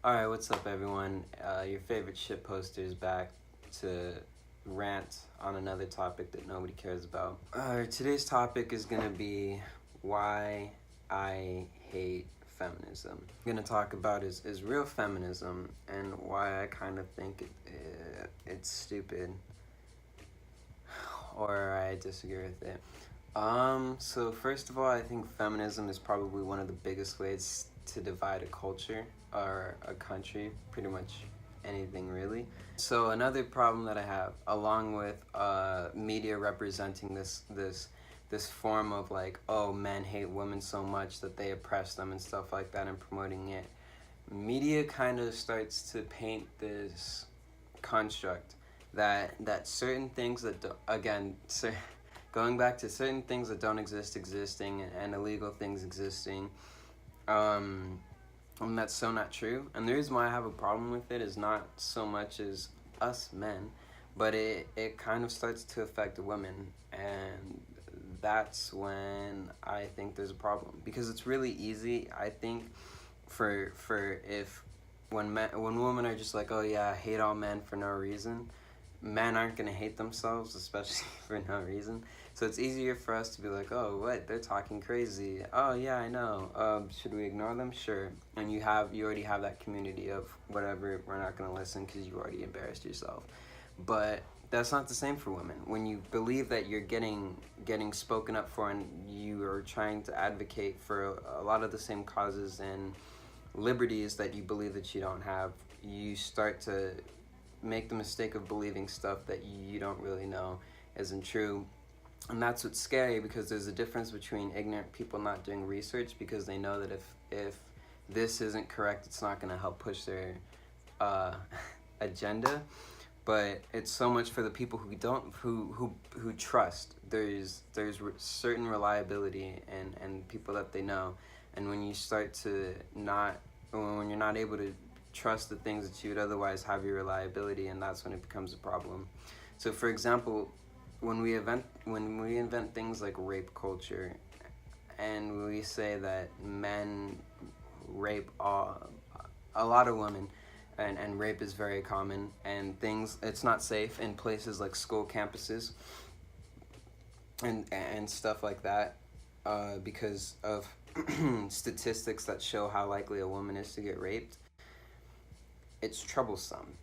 Alright, what's up everyone? Your favorite shit poster is back to rant on another topic that nobody cares about. Today's topic is gonna be why I hate feminism. I'm gonna talk about is real feminism and why I kind of think it's stupid or I disagree with it. So first of all, I think feminism is probably one of the biggest ways to divide a culture or a country, pretty much anything really. So another problem that I have, along with media representing this form of like, oh, men hate women so much that they oppress them and stuff like that and promoting it, media kind of starts to paint this construct that certain things that going back to certain things that don't exist existing and illegal things existing, and that's so not true. And the reason why I have a problem with it is not so much as us men, but it kind of starts to affect women, and that's when I think there's a problem, because it's really easy, I think, for if when women are just like, oh yeah, I hate all men for no reason, men aren't gonna hate themselves, especially for no reason. So it's easier for us to be like, oh, what? They're talking crazy. Oh yeah, I know. Should we ignore them? Sure. And you already have that community of whatever. We're not gonna listen because you already embarrassed yourself. But that's not the same for women. When you believe that you're getting spoken up for and you are trying to advocate for a lot of the same causes and liberties that you believe that you don't have, you start to make the mistake of believing stuff that you don't really know isn't true. And that's what's scary, because there's a difference between ignorant people not doing research because they know that if this isn't correct, it's not going to help push their agenda. But it's so much for the people who don't, who trust. There's certain reliability and people that they know. And when you start to when you're not able to trust the things that you would otherwise have your reliability, and that's when it becomes a problem. So for example, when we invent things like rape culture, and we say that men rape a lot of women, and rape is very common, and it's not safe in places like school campuses and stuff like that, because of statistics that show how likely a woman is to get raped. It's troublesome,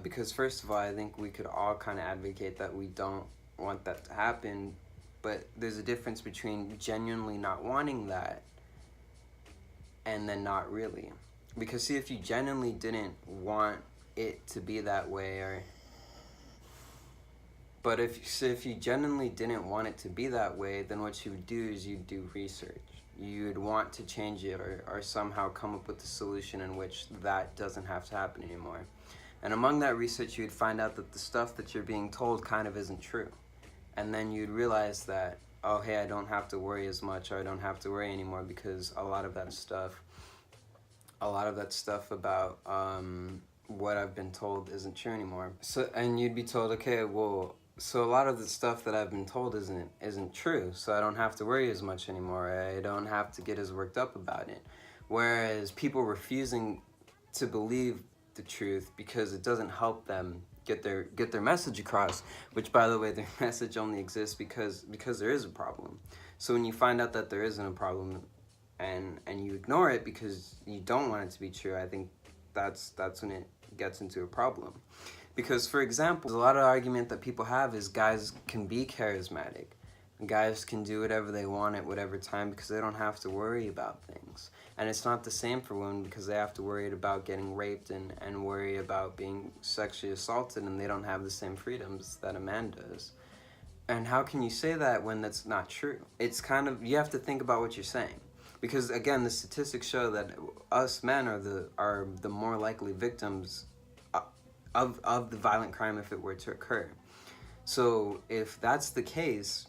because first of all, I think we could all kind of advocate that we don't want that to happen, but there's a difference between genuinely not wanting that and then not really. Because see, if you genuinely didn't want it to be that way, if you genuinely didn't want it to be that way, then what you would do is you'd do research. You'd want to change it, or somehow come up with a solution in which that doesn't have to happen anymore. And among that research, you'd find out that the stuff that you're being told kind of isn't true. And then you'd realize that, oh hey, I don't have to worry as much, or I don't have to worry anymore, because a lot of that stuff about what I've been told isn't true anymore. So, and you'd be told, okay, well, so a lot of the stuff that I've been told isn't true, so I don't have to worry as much anymore. I don't have to get as worked up about it. Whereas people refusing to believe the truth because it doesn't help them get their message across, which, by the way, their message only exists because there is a problem. So when you find out that there isn't a problem, and you ignore it because you don't want it to be true, I think that's when it gets into a problem. Because, for example, a lot of argument that people have is guys can be charismatic. Guys can do whatever they want at whatever time because they don't have to worry about things. And it's not the same for women, because they have to worry about getting raped and worry about being sexually assaulted, and they don't have the same freedoms that a man does. And how can you say that when that's not true? It's kind of, you have to think about what you're saying. Because again, the statistics show that us men are the more likely victims of the violent crime if it were to occur. So if that's the case,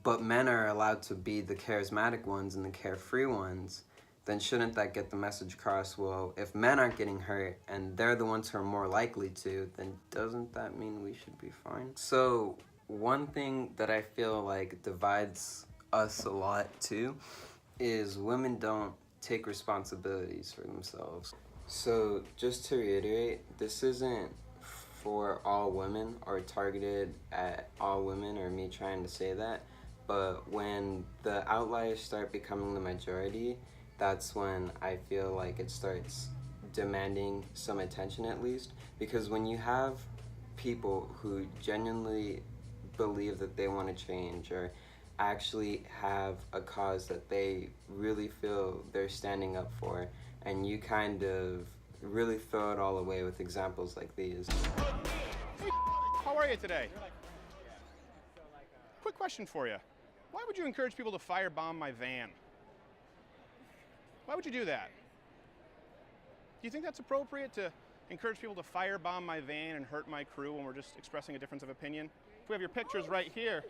but men are allowed to be the charismatic ones and the carefree ones, then shouldn't that get the message across? Well, if men aren't getting hurt and they're the ones who are more likely to, then doesn't that mean we should be fine? So one thing that I feel like divides us a lot too is women don't take responsibilities for themselves. So, just to reiterate, this isn't for all women or targeted at all women or me trying to say that, but when the outliers start becoming the majority, that's when I feel like it starts demanding some attention at least. Because when you have people who genuinely believe that they want to change or actually have a cause that they really feel they're standing up for, and you kind of really throw it all away with examples like these. Hey, how are you today? Quick question for you. Why would you encourage people to firebomb my van? Why would you do that? Do you think that's appropriate to encourage people to firebomb my van and hurt my crew when we're just expressing a difference of opinion? If we have your pictures right here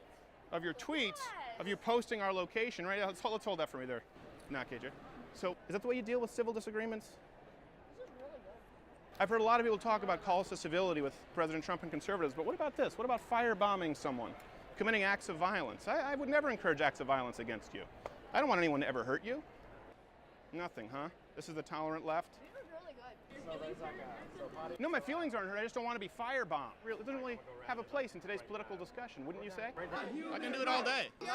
of your tweets, of you posting our location, right? Let's hold that for me there. Not KJ. So, is that the way you deal with civil disagreements? I've heard a lot of people talk about calls to civility with President Trump and conservatives, but what about this? What about firebombing someone, committing acts of violence? I would never encourage acts of violence against you. I don't want anyone to ever hurt you. Nothing, huh? This is the tolerant left? These are really good. No, my feelings aren't hurt. I just don't want to be firebombed. Really, it doesn't really have a place in today's political discussion, wouldn't you say? I can do it all day. You're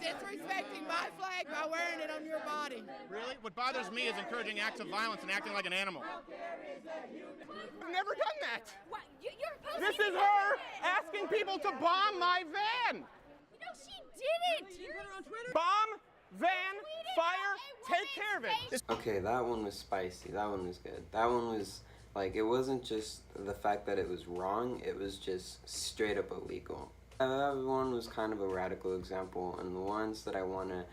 disrespecting my flag by wearing it on your body. Really? What bothers me is encouraging acts of violence and acting like an animal. I've never done that. What? You're posting This is her asking people to bomb my van. You know, she did it. You put it on Twitter? Bomb, van, fire, take care of it. Okay, that one was spicy. That one was good. That one was, like, it wasn't just the fact that it was wrong, it was just straight up illegal. That one was kind of a radical example, and the ones that I want to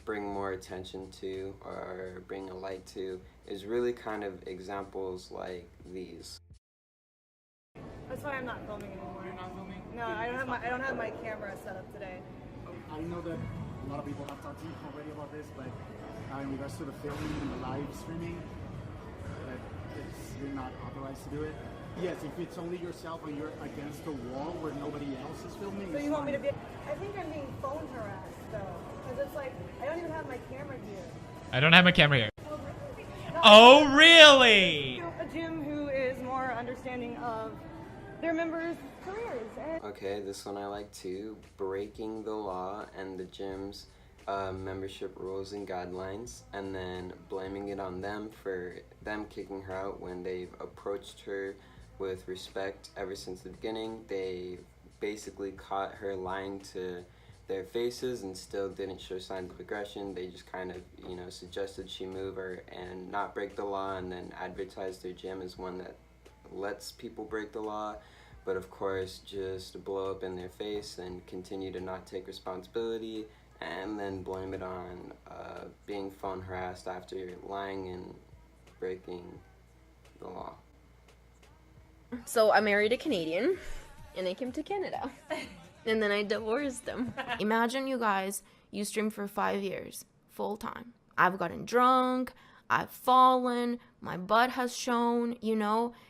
bring more attention to or bring a light to is really kind of examples like these. That's why I'm not filming anymore. You're not filming? No, I don't have my camera set up today. I know that a lot of people have talked to you already about this, but in regards to the filming and the live streaming, that you're not authorized to do it. Yes, if it's only yourself and you're against the wall where nobody else is filming. So you want me to be? I think I'm being phone harassed though, because it's like I don't even have my camera here. I don't have my camera here. No, Oh, really? A gym who is more understanding of their members' careers. And Okay, this one I like too. Breaking the law and the gym's membership rules and guidelines, and then blaming it on them for them kicking her out when they've approached her with respect ever since the beginning. They basically caught her lying to their faces and still didn't show signs of aggression. They just kind of, suggested she move her and not break the law, and then advertised their gym as one that lets people break the law, but of course just blow up in their face and continue to not take responsibility, and then blame it on being phone harassed after lying and breaking the law. So I married a Canadian, and I came to Canada. And then I divorced him. Imagine you guys, you stream for 5 years, full time. I've gotten drunk, I've fallen, my butt has shown,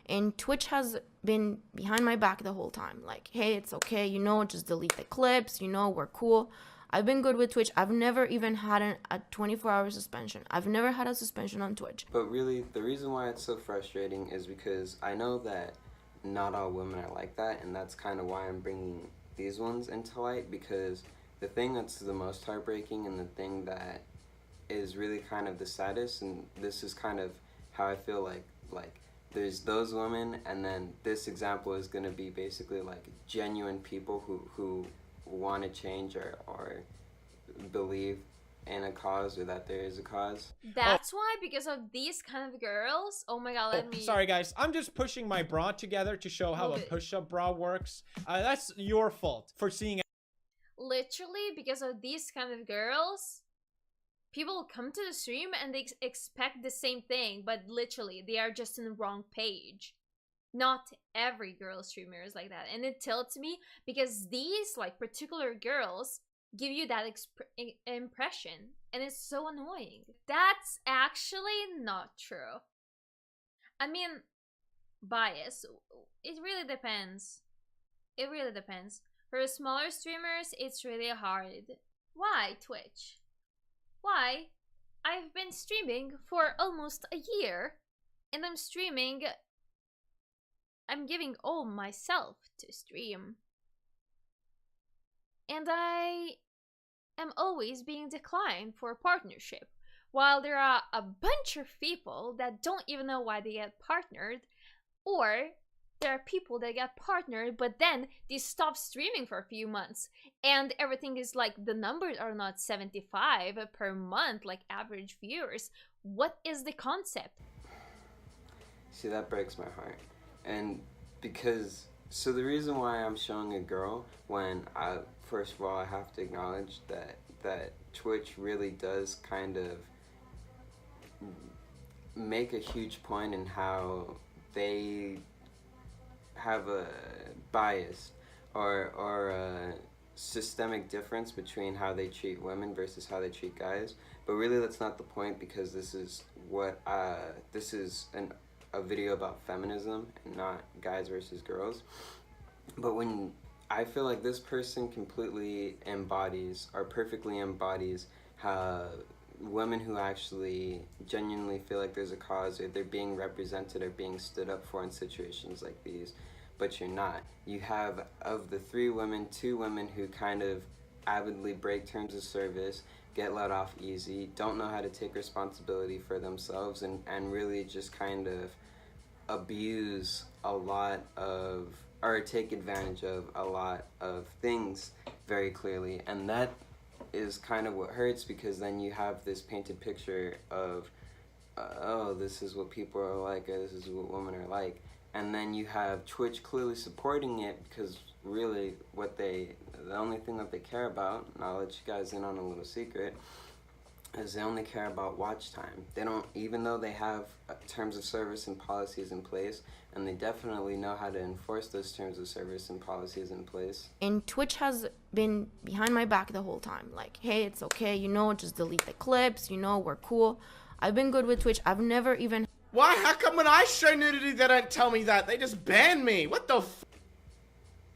and Twitch has been behind my back the whole time. Like, hey, it's okay, just delete the clips, we're cool. I've been good with Twitch. I've never even had a 24-hour suspension. I've never had a suspension on Twitch. But really, the reason why it's so frustrating is because I know that not all women are like that, and that's kind of why I'm bringing these ones into light, because the thing that's the most heartbreaking and the thing that is really kind of the saddest, and this is kind of how I feel like there's those women, and then this example is going to be basically like genuine people who want to change or believe in a cause, or that there is a cause. That's why, because of these kind of girls. Oh my god, let me. Sorry guys, I'm just pushing my bra together to show how a push-up bra works. That's your fault for seeing. Literally, because of these kind of girls, people come to the stream and they expect the same thing, but literally, they are just in the wrong page. Not every girl streamer is like that, and it tilts me because these particular girls give you that impression, and it's so annoying. That's actually not true. I mean, bias. It really depends. It really depends. For smaller streamers, it's really hard. Why Twitch? Why? I've been streaming for almost a year. and I'm streaming. I'm giving all myself to stream. And I am always being declined for a partnership. While there are a bunch of people that don't even know why they get partnered, or there are people that get partnered but then they stop streaming for a few months and everything is like, the numbers are not 75 per month like average viewers. What is the concept? See, that breaks my heart. And because, so the reason why I'm showing a girl, when first of all, I have to acknowledge that Twitch really does kind of make a huge point in how they have a bias or a systemic difference between how they treat women versus how they treat guys. But really that's not the point, because this is what this is a video about feminism and not guys versus girls. But when I feel like this person completely embodies or perfectly embodies how women who actually genuinely feel like there's a cause, or they're being represented or being stood up for in situations like these, but you're not. You have, of the 3 women, 2 women who kind of avidly break terms of service, get let off easy, don't know how to take responsibility for themselves, and really just kind of abuse a lot of, or take advantage of a lot of things very clearly. And that is kind of what hurts, because then you have this painted picture of oh, this is what people are like, or this is what women are like, and then you have Twitch clearly supporting it, because really the only thing that they care about, and I'll let you guys in on a little secret, is they only care about watch time. They don't, even though they have terms of service and policies in place, and they definitely know how to enforce those terms of service and policies in place. And Twitch has been behind my back the whole time. Like, hey, it's okay, you know, just delete the clips, you know, we're cool. I've been good with Twitch. I've never even... Why? How come when I show nudity they don't tell me that? They just ban me. What the f...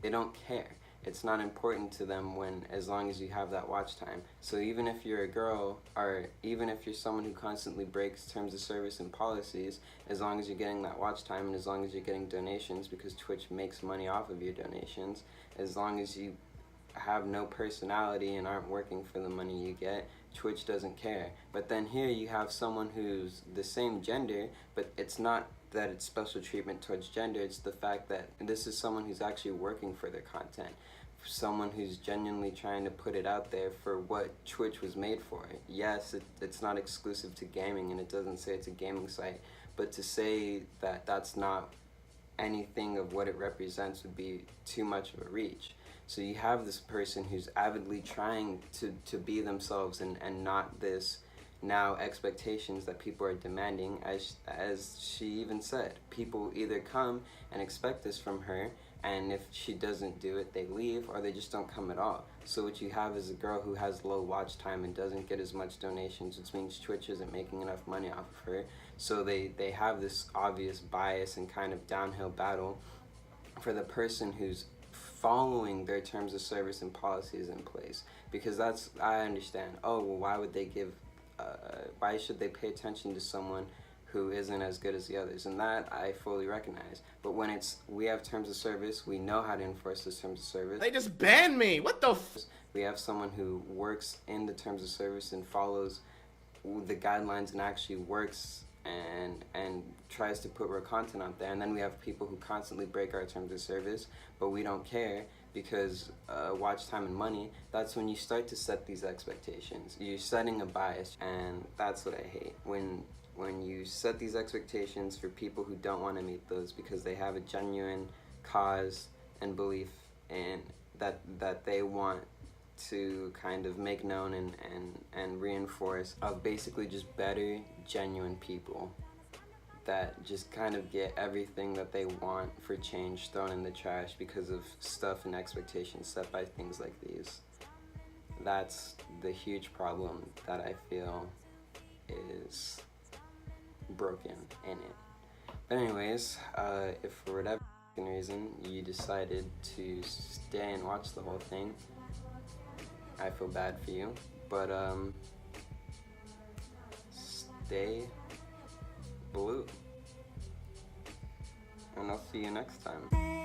They don't care. It's not important to them as long as you have that watch time. So even if you're a girl, or even if you're someone who constantly breaks terms of service and policies, as long as you're getting that watch time, and as long as you're getting donations, because Twitch makes money off of your donations, as long as you have no personality and aren't working for the money you get, Twitch doesn't care. But then here you have someone who's the same gender, but it's not that it's special treatment towards gender, it's the fact that this is someone who's actually working for their content, someone who's genuinely trying to put it out there for what Twitch was made for. Yes, it's not exclusive to gaming, and it doesn't say it's a gaming site, but to say that that's not anything of what it represents would be too much of a reach. So you have this person who's avidly trying to be themselves, and not this now expectations that people are demanding. As she even said, people either come and expect this from her, and if she doesn't do it, they leave, or they just don't come at all. So what you have is a girl who has low watch time and doesn't get as much donations, which means Twitch isn't making enough money off of her. So they have this obvious bias and kind of downhill battle for the person who's following their terms of service and policies in place. Because that's, I understand, oh, well, why would they give, why should they pay attention to someone who isn't as good as the others? And that I fully recognize. But when it's, we have terms of service, we know how to enforce those terms of service. They just banned me. What the f... We have someone who works in the terms of service and follows the guidelines and actually works and tries to put real content out there. And then we have people who constantly break our terms of service, but we don't care because watch time and money. That's when you start to set these expectations. You're setting a bias, and that's what I hate. When you set these expectations for people who don't want to meet those because they have a genuine cause and belief in that they want to kind of make known and reinforce, of basically just better, genuine people that just kind of get everything that they want for change thrown in the trash because of stuff and expectations set by things like these. That's the huge problem that I feel is broken in it. But anyways, if for whatever reason you decided to stay and watch the whole thing, I feel bad for you, but stay blue. see you next time.